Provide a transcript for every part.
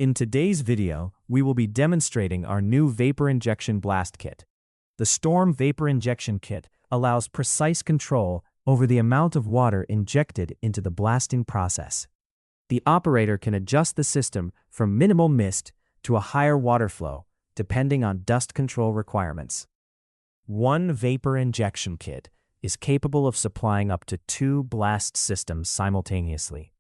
In today's video, we will be demonstrating our new Vapour Injection Blast Kit. The Storm Vapour Injection Kit allows precise control over the amount of water injected into the blasting process. The operator can adjust the system from minimal mist to a higher water flow, depending on dust control requirements. One Vapour Injection Kit is capable of supplying up to 2 blast systems simultaneously.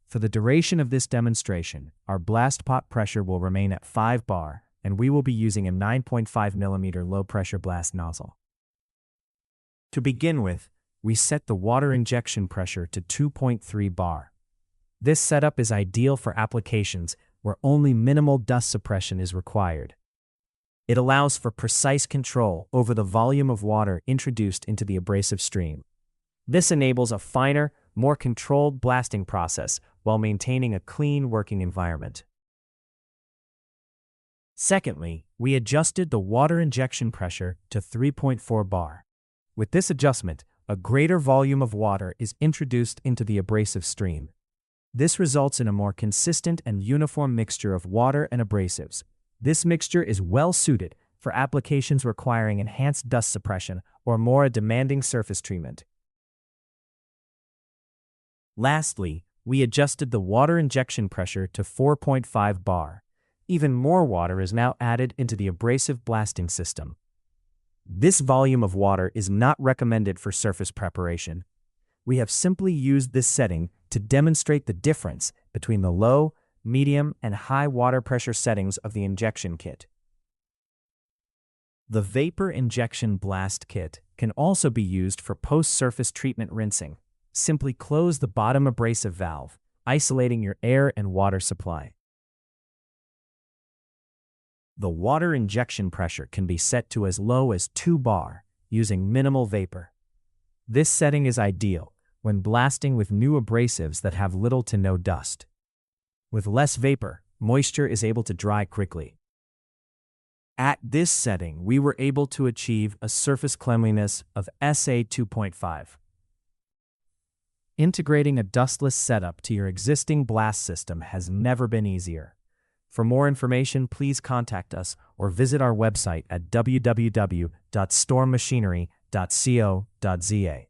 For the duration of this demonstration, our blast pot pressure will remain at 5 bar, and we will be using a 9.5 mm low-pressure blast nozzle. To begin with, we set the water injection pressure to 2.3 bar. This setup is ideal for applications where only minimal dust suppression is required. It allows for precise control over the volume of water introduced into the abrasive stream. This enables a finer, more controlled blasting process while maintaining a clean working environment. Secondly, we adjusted the water injection pressure to 3.4 bar. With this adjustment, a greater volume of water is introduced into the abrasive stream. This results in a more consistent and uniform mixture of water and abrasives. This mixture is well suited for applications requiring enhanced dust suppression or more demanding surface treatment. Lastly, we adjusted the water injection pressure to 4.5 bar. Even more water is now added into the abrasive blasting system. This volume of water is not recommended for surface preparation. We have simply used this setting to demonstrate the difference between the low, medium, and high water pressure settings of the injection kit. The Vapour Injection Blast Kit can also be used for post-surface treatment rinsing. Simply close the bottom abrasive valve, isolating your air and water supply. The water injection pressure can be set to as low as 2 bar, using minimal vapor. This setting is ideal when blasting with new abrasives that have little to no dust. With less vapor, moisture is able to dry quickly. At this setting, we were able to achieve a surface cleanliness of SA 2.5. Integrating a dustless setup to your existing blast system has never been easier. For more information, please contact us or visit our website at www.stormmachinery.co.za.